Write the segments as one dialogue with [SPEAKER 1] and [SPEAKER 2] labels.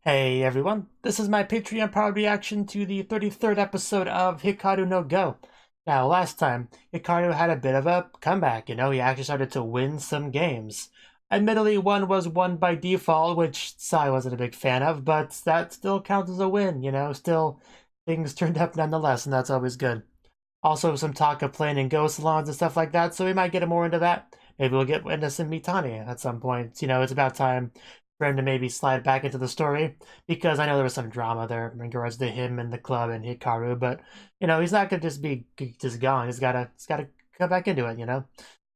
[SPEAKER 1] Hey everyone, this is my Patreon powered reaction to the 33rd episode of Hikaru no Go. Now, last time, Hikaru had a bit of a comeback, he actually started to win some games. Admittedly, one was won by default, which Sai wasn't a big fan of, but that still counts as a win, still things turned up nonetheless, and that's always good. Also, some talk of playing in Go salons and stuff like that, so we might get more into that. Maybe we'll get into some Mitani at some point. It's about time for him to maybe slide back into the story, because I know there was some drama there in regards to him and the club and Hikaru, but he's not gonna just be just gone. He's gotta come back into it,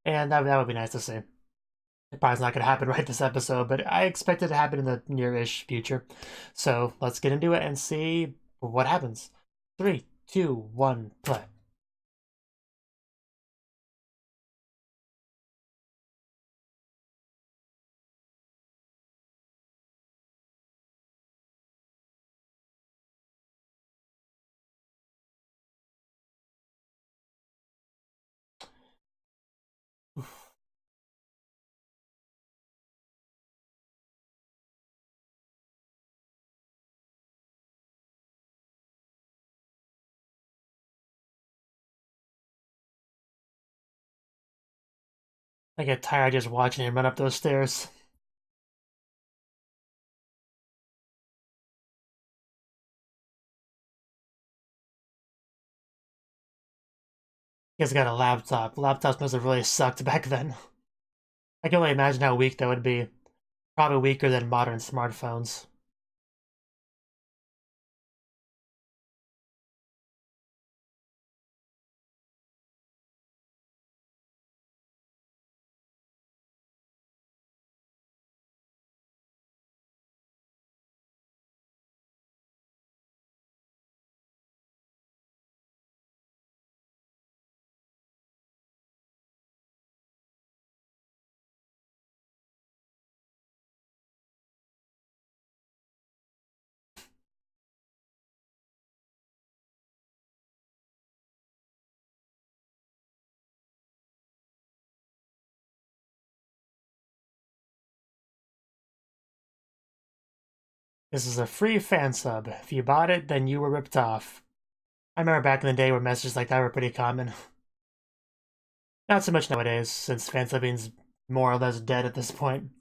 [SPEAKER 1] and that would be nice to see. It probably not gonna happen right this episode, but I expect it to happen in the near-ish future. So let's get into it and see what happens. 3, 2, 1, play. I get tired just watching him run up those stairs. He's got a laptop. Laptops must have really sucked back then. I can only imagine how weak that would be. Probably weaker than modern smartphones. This is a free fan sub. If you bought it, then you were ripped off. I remember back in the day where messages like that were pretty common. Not so much nowadays, since fan subbing's more or less dead at this point.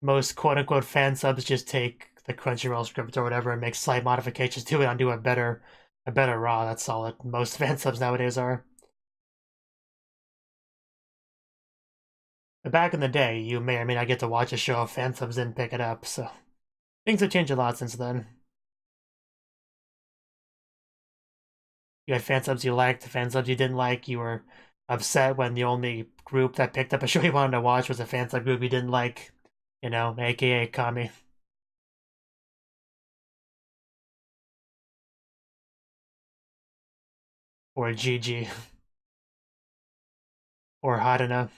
[SPEAKER 1] Most quote-unquote fan subs just take the Crunchyroll script or whatever and make slight modifications to it onto a better raw. That's all that most fan subs nowadays are. But back in the day, you may or may not get to watch a show if fan subs didn't pick it up, so things have changed a lot since then. You had fan subs you liked, fan subs you didn't like. You were upset when the only group that picked up a show you wanted to watch was a fan sub group you didn't like, aka Kami. Or Gigi. Or Haruna.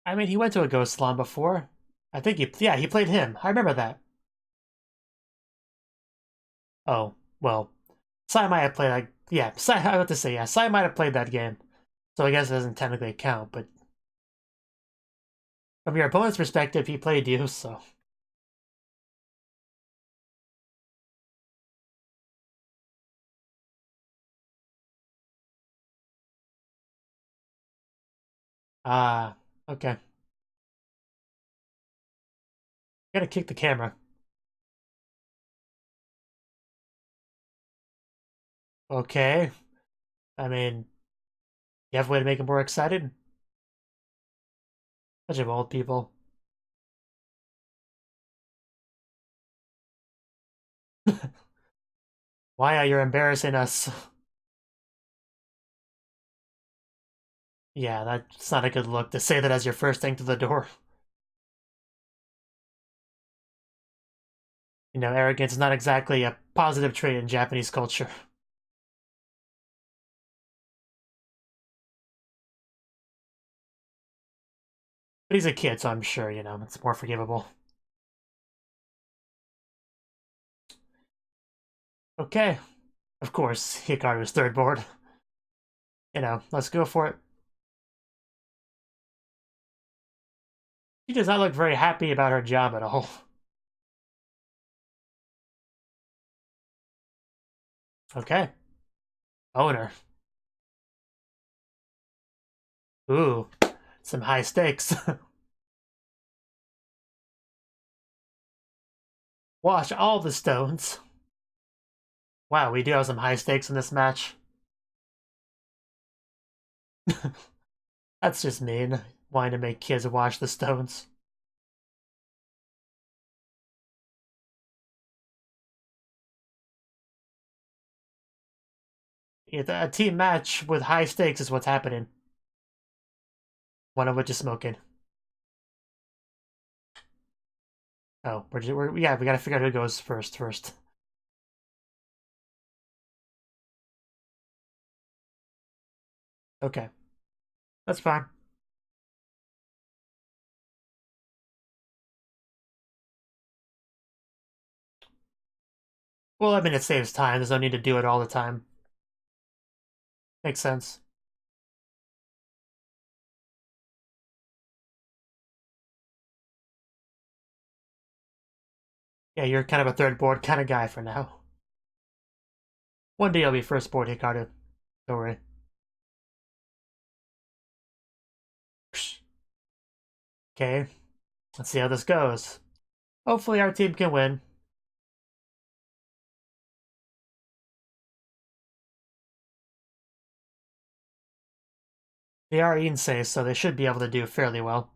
[SPEAKER 1] I mean, he went to a ghost salon before. I think he played him. I remember that. Oh, well, Sai might have played like, yeah, Sai, I have to say, yeah, Sai might have played that game. So I guess it doesn't technically count, but from your opponent's perspective, he played you, so. Ah, okay. Gotta kick the camera. Okay. I mean, you have a way to make it more excited? Bunch of old people. Why are you embarrassing us? Yeah, that's not a good look to say that as your first thing to the door. Arrogance is not exactly a positive trait in Japanese culture. But he's a kid, so I'm sure, it's more forgivable. Okay. Of course, Hikaru's third board. You know, let's go for it. She does not look very happy about her job at all. Okay. Owner. Ooh, some high stakes. Wash all the stones. Wow, we do have some high stakes in this match. That's just mean, wanting to make kids wash the stones. A team match with high stakes is what's happening. One of which is smoking. Oh, yeah, we gotta figure out who goes first. Okay. That's fine. Well, I mean, it saves time. There's no need to do it all the time. Makes sense. Yeah, you're kind of a third board kind of guy for now. One day I'll be first board, Hikaru. Don't worry. Okay, let's see how this goes. Hopefully our team can win. They are Insei, so they should be able to do fairly well.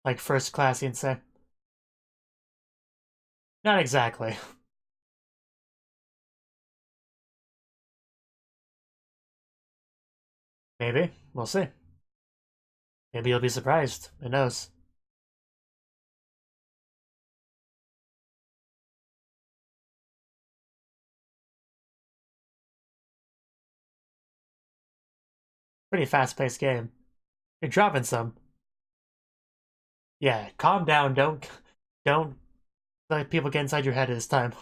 [SPEAKER 1] Like first class Insei. Not exactly. Maybe. We'll see. Maybe you'll be surprised. Who knows? Pretty fast-paced game. You're dropping some. Yeah, calm down. Don't let people get inside your head this time.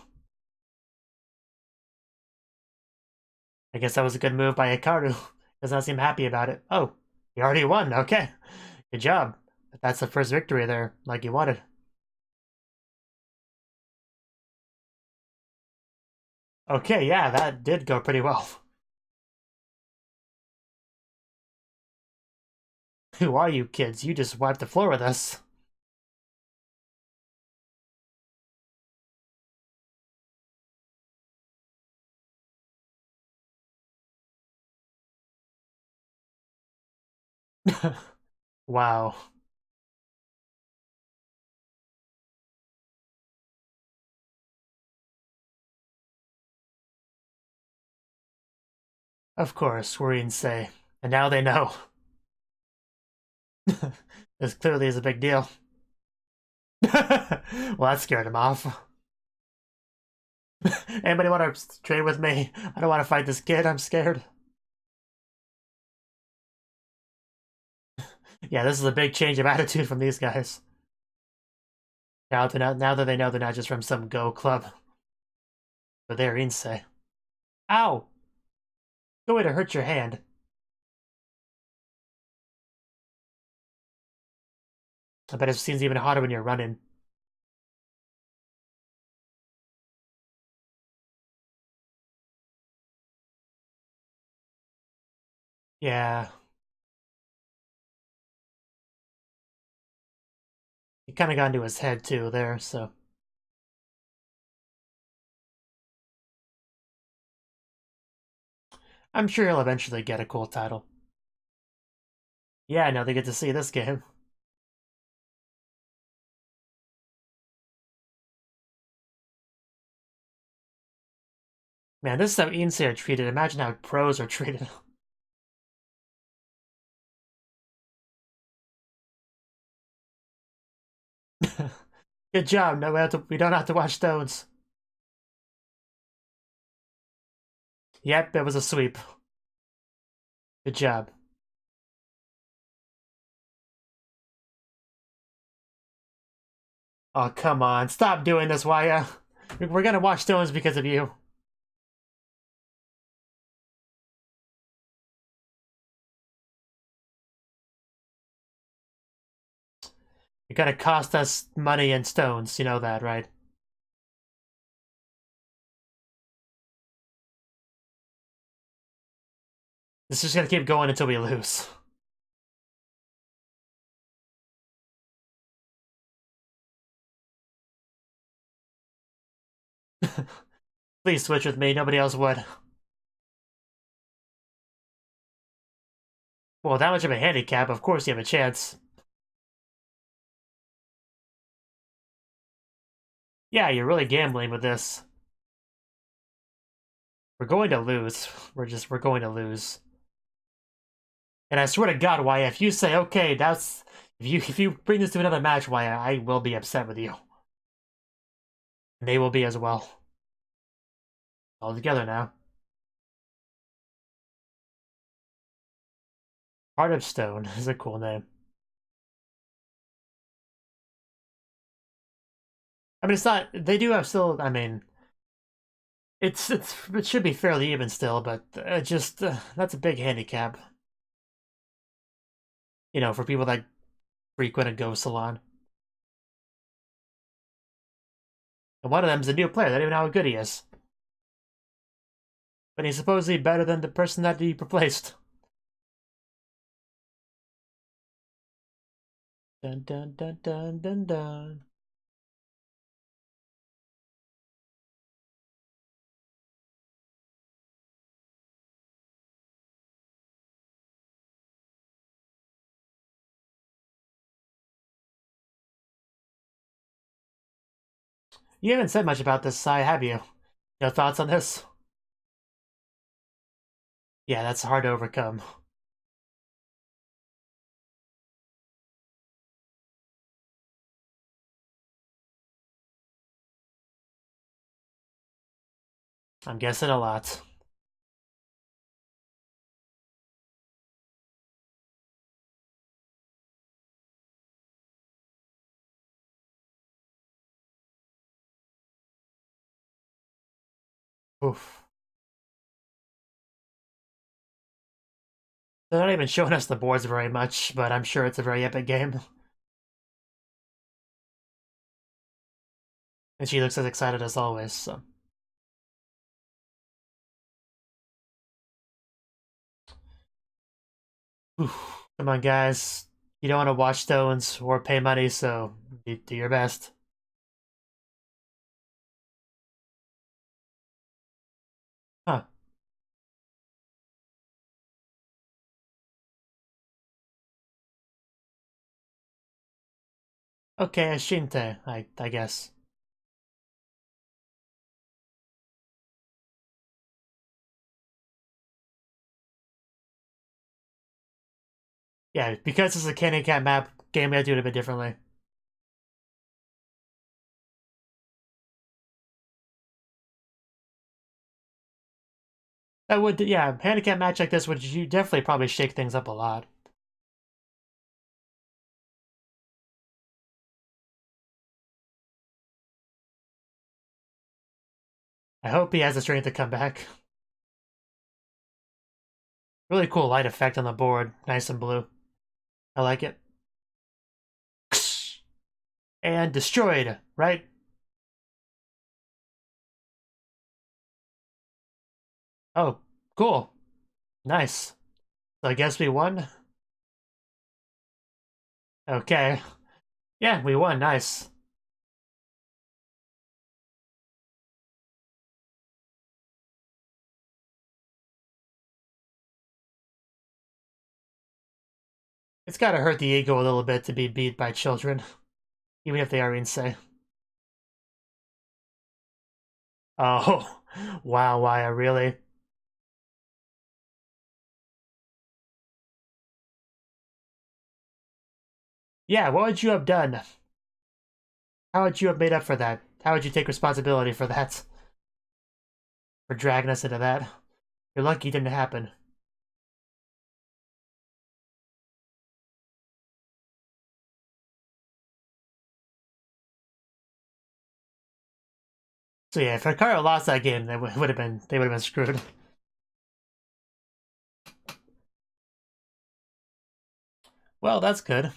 [SPEAKER 1] I guess that was a good move by Hikaru. Does not seem happy about it. Oh, he already won. Okay. Good job. That's the first victory there, like you wanted. Okay, yeah, that did go pretty well. Who are you kids? You just wiped the floor with us. Wow. Of course, we're Insei. And now they know. This clearly is a big deal. Well, that scared him off. Anybody want to trade with me? I don't want to fight this kid. I'm scared. Yeah, this is a big change of attitude from these guys. Now that they know they're not just from some Go club, but they're Insei. Ow! Good way to hurt your hand. I bet it seems even harder when you're running. Yeah. He kind of got into his head too there, so. I'm sure he'll eventually get a cool title. Yeah, now they get to see this game. Man, this is how Insei are treated. Imagine how pros are treated. Good job. No, we don't have to watch stones. Yep, it was a sweep. Good job. Oh, come on. Stop doing this, Waya. We're gonna watch stones because of you. It gotta cost us money and stones, you know that, right? This is gonna keep going until we lose. Please switch with me, nobody else would. Well, that much of a handicap, of course you have a chance. Yeah, you're really gambling with this. We're going to lose. We're going to lose. And I swear to God, Wyatt, if you say, okay, that's if you bring this to another match, Wyatt, I will be upset with you. And they will be as well. All together now. Heart of Stone is a cool name. I mean, it's not. They do have still. I mean, it should be fairly even still, but just that's a big handicap. You know, for people that frequent a Go salon. And one of them's a new player. They don't even know how good he is. But he's supposedly better than the person that he replaced. Dun dun dun dun dun dun. You haven't said much about this, Sai, have you? No thoughts on this? Yeah, that's hard to overcome. I'm guessing a lot. Oof. They're not even showing us the boards very much, but I'm sure it's a very epic game. And she looks as excited as always, so. Oof. Come on, guys. You don't want to watch stones or pay money, so do your best. Huh. Okay, Shinte, I guess. Yeah, because it's a Candy Cat map game, we gotta do it a bit differently. That would, yeah, handicap match like this would you definitely probably shake things up a lot. I hope he has the strength to come back. Really cool light effect on the board, nice and blue. I like it. And destroyed, right? Oh, cool. Nice. So I guess we won? Okay. Yeah, we won, nice. It's gotta hurt the ego a little bit to be beat by children, even if they are insane. Oh, wow, why, really? Yeah, what would you have done? How would you have made up for that? How would you take responsibility for that? For dragging us into that? You're lucky it didn't happen. So yeah, if Hikaru lost that game, they would have been screwed. Well, that's good.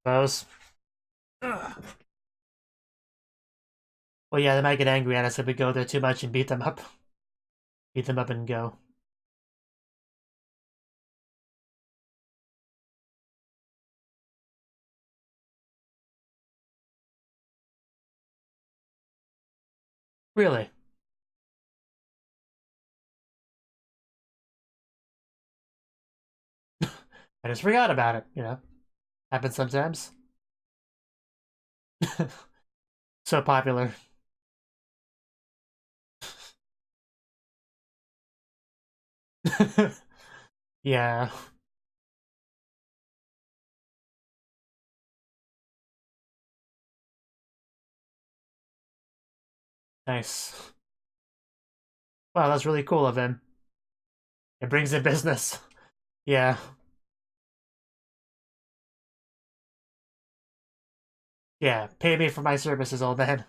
[SPEAKER 1] Suppose. Well, yeah, they might get angry at us if we go there too much and beat them up. Beat them up and go. Really? I just forgot about it, you know? Happens sometimes. So popular. Yeah. Nice. Wow, that's really cool of him. It brings in business. Yeah. Yeah. Pay me for my services, old man.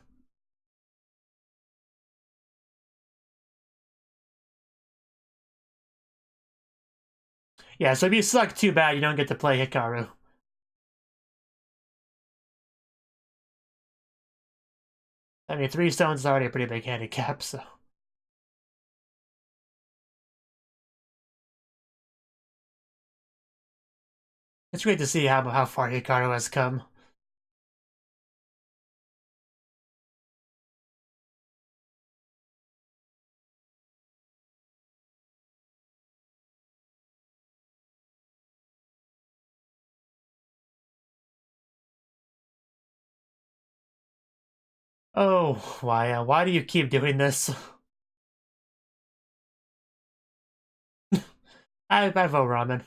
[SPEAKER 1] Yeah, so if you suck too bad, you don't get to play Hikaru. I mean, 3 stones is already a pretty big handicap, so. It's great to see how far Hikaru has come. Oh, why do you keep doing this? I vote ramen.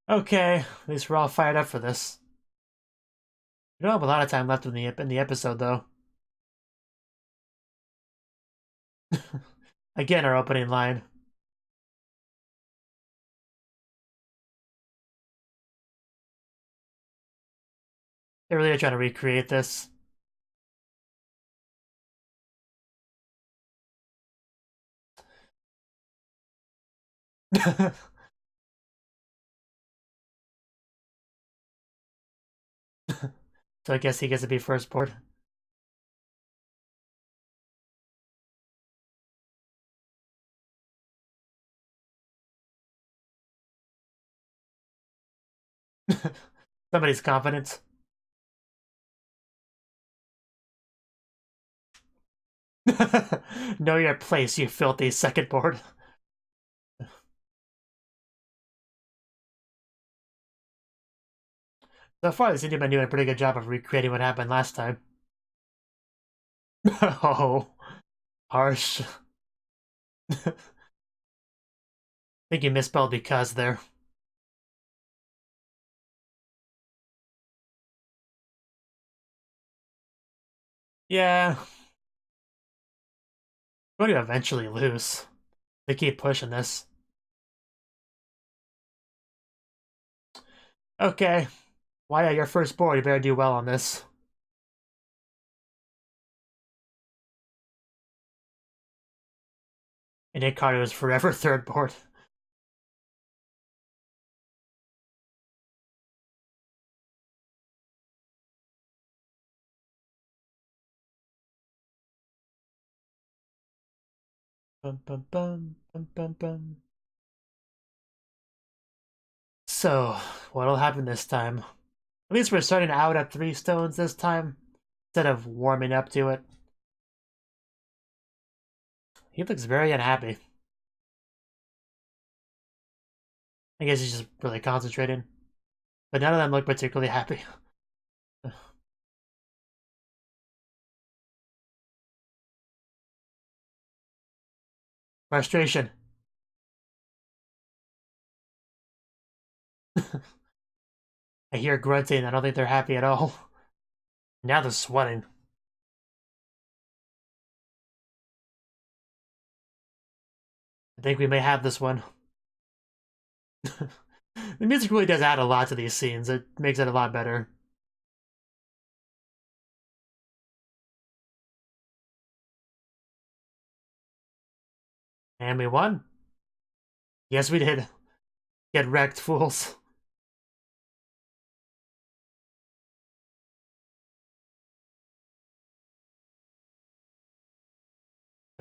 [SPEAKER 1] Okay, at least we're all fired up for this. We don't have a lot of time left in the episode, though. Again, our opening line. They're really trying to recreate this. So I guess he gets to be first board. Somebody's confidence. Know your place, you filthy second board. So far, they seem to have been doing a pretty good job of recreating what happened last time. Oh, harsh. I think you misspelled because there. Yeah, we're going to eventually lose. They keep pushing this. Okay. Why are your first board? You better do well on this. And Hikaru is forever third board. Bum, bum, bum, bum, bum, bum. So, what'll happen this time? At least we're starting out at 3 stones this time, instead of warming up to it. He looks very unhappy. I guess he's just really concentrated. But none of them look particularly happy. Frustration. I hear grunting. I don't think they're happy at all. Now they're sweating. I think we may have this one. The music really does add a lot to these scenes. It makes it a lot better. And we won. Yes, we did. Get wrecked, fools.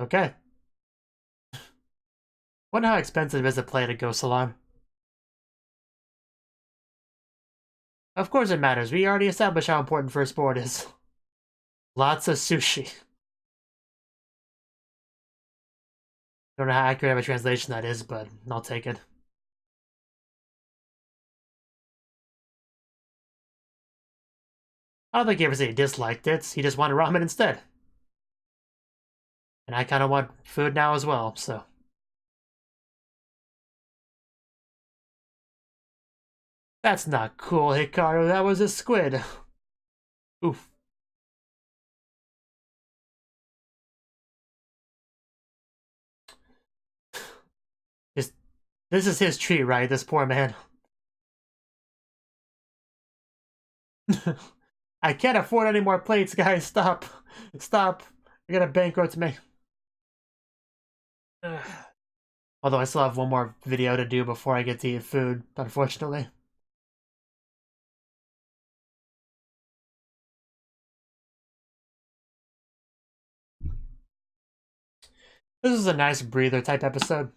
[SPEAKER 1] Okay. Wonder how expensive it is to play at a Go Salon. Of course it matters. We already established how important first board is. Lots of sushi. Don't know how accurate of a translation that is, but I'll take it. I don't think he ever said he disliked it. He just wanted ramen instead. And I kind of want food now as well, so. That's not cool, Hikaru. That was a squid. Oof. This is his treat, right? This poor man. I can't afford any more plates, guys. Stop. Stop. You're gonna bankrupt me. Although I still have one more video to do before I get to eat food, unfortunately. This is a nice breather type episode.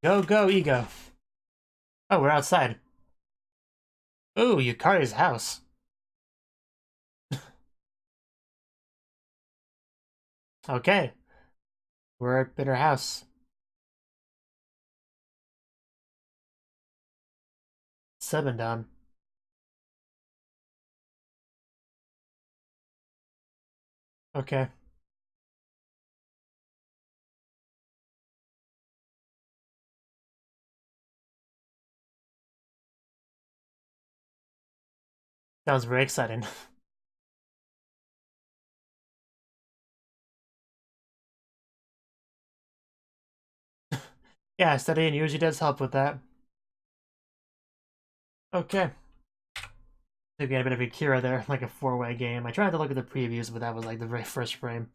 [SPEAKER 1] Go, go, ego. Oh, we're outside. Ooh, Yukari's house. Okay. We're at her house. 7 down. Okay. Sounds very exciting. Yeah, studying usually does help with that. Okay. We had a bit of Akira there, like a 4-way game. I tried to look at the previews, but that was like the very first frame.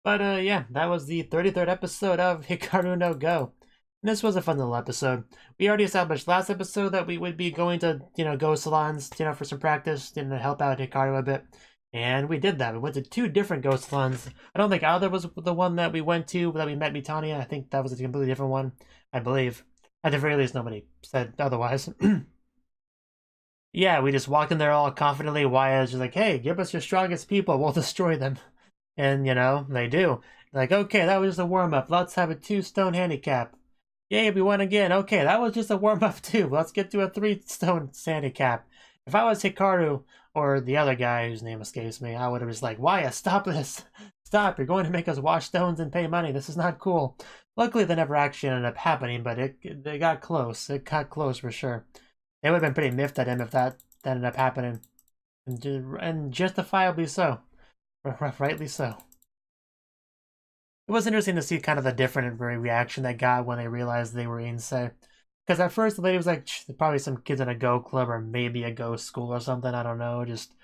[SPEAKER 1] But yeah, that was the 33rd episode of Hikaru no Go. And this was a fun little episode. We already established last episode that we would be going to, Go salons, for some practice, to help out Hikaru a bit. And we did that. We went to 2 different Go salons. I don't think either was the one that we went to, that we met Mitania. I think that was a completely different one, I believe. At the very least, nobody said otherwise. Yeah, we just walked in there all confidently. Waya's just like, hey, give us your strongest people. We'll destroy them. And, they do. Like, okay, that was just a warm-up. Let's have a 2-stone handicap. Yay, we won again. Okay, that was just a warm-up too. Let's get to a 3-stone handicap. If I was Hikaru, or the other guy whose name escapes me, I would have just like, Waya, stop this. Stop, you're going to make us wash stones and pay money. This is not cool. Luckily, that never actually ended up happening, but it got close. It got close for sure. They would have been pretty miffed at him if that ended up happening. And justifiably so. Rightly so. It was interesting to see kind of the different reaction they got when they realized they were insane. Because at first the lady was like, probably some kids in a Go club or maybe a Go school or something. I don't know. Just a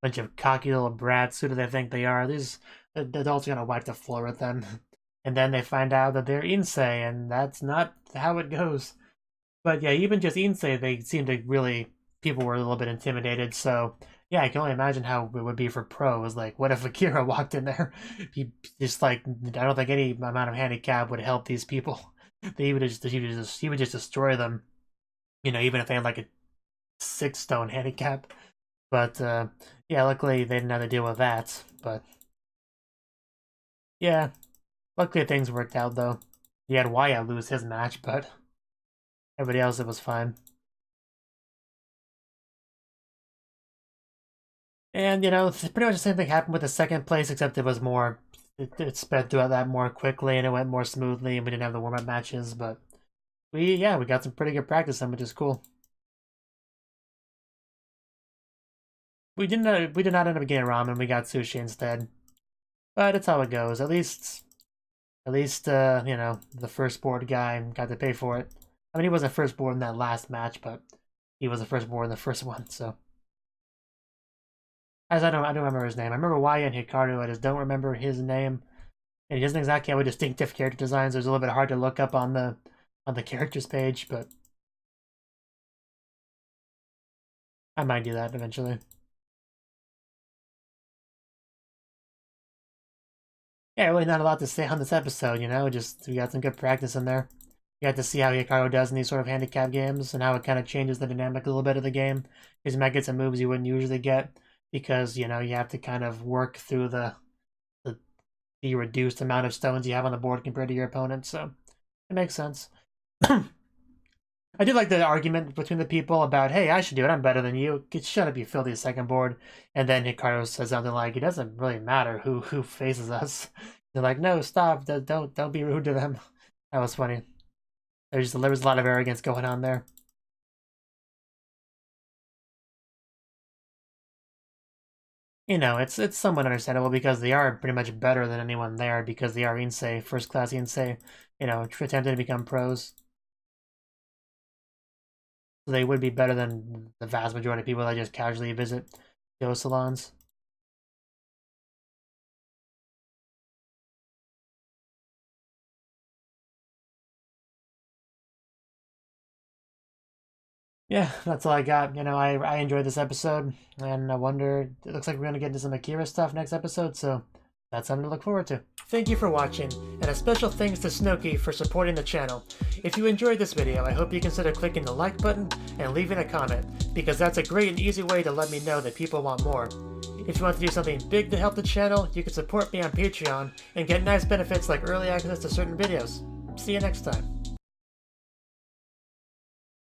[SPEAKER 1] bunch of cocky little brats. Who do they think they are? These adults are gonna wipe the floor with them. And then they find out that they're Insei, and that's not how it goes. But yeah, even just Insei, they seem to really, people were a little bit intimidated, so yeah, I can only imagine how it would be for pros. Like, what if Akira walked in there? He just like, I don't think any amount of handicap would help these people. He would just destroy them. You know, even if they had like a 6-stone handicap. But yeah, luckily they didn't have to deal with that. But yeah, luckily things worked out though. He had Wyatt lose his match, but everybody else it was fine. And you know, pretty much the same thing happened with the second place, except it was more, it sped throughout that more quickly and it went more smoothly, and we didn't have the warm-up matches. But we got some pretty good practice in, which is cool. We did not end up getting ramen. We got sushi instead. But it's how it goes. At least you know, the firstborn guy got to pay for it. I mean, he wasn't firstborn in that last match, but he was the firstborn in the first one. So, as I don't remember his name. I remember Wyatt and Hikaru. I just don't remember his name. And he doesn't exactly have a distinctive character design, so it's a little bit hard to look up on the characters page. But I might do that eventually. Yeah, really not a lot to say on this episode, you know, just we got some good practice in there. You got to see how Hikaru does in these sort of handicap games and how it kind of changes the dynamic a little bit of the game. Because you might get some moves you wouldn't usually get because, you know, you have to kind of work through the reduced amount of stones you have on the board compared to your opponent, so it makes sense. I did like the argument between the people about, hey, I should do it, I'm better than you. Shut up, you filthy second board. And then Hikaru says something like, it doesn't really matter who faces us. They're like, no, stop, don't be rude to them. That was funny. There was a lot of arrogance going on there. You know, it's somewhat understandable because they are pretty much better than anyone there because they are Insei, first-class Insei, you know, attempting to become pros. They would be better than the vast majority of people that just casually visit those salons. Yeah, that's all I got. You know, I enjoyed this episode, and I wonder, it looks like we're going to get into some Akira stuff next episode, so that's something to look forward to. Thank you for watching, and a special thanks to Cnouki for supporting the channel. If you enjoyed this video, I hope you consider clicking the like button and leaving a comment, because that's a great and easy way to let me know that people want more. If you want to do something big to help the channel, you can support me on Patreon and get nice benefits like early access to certain videos. See you next time.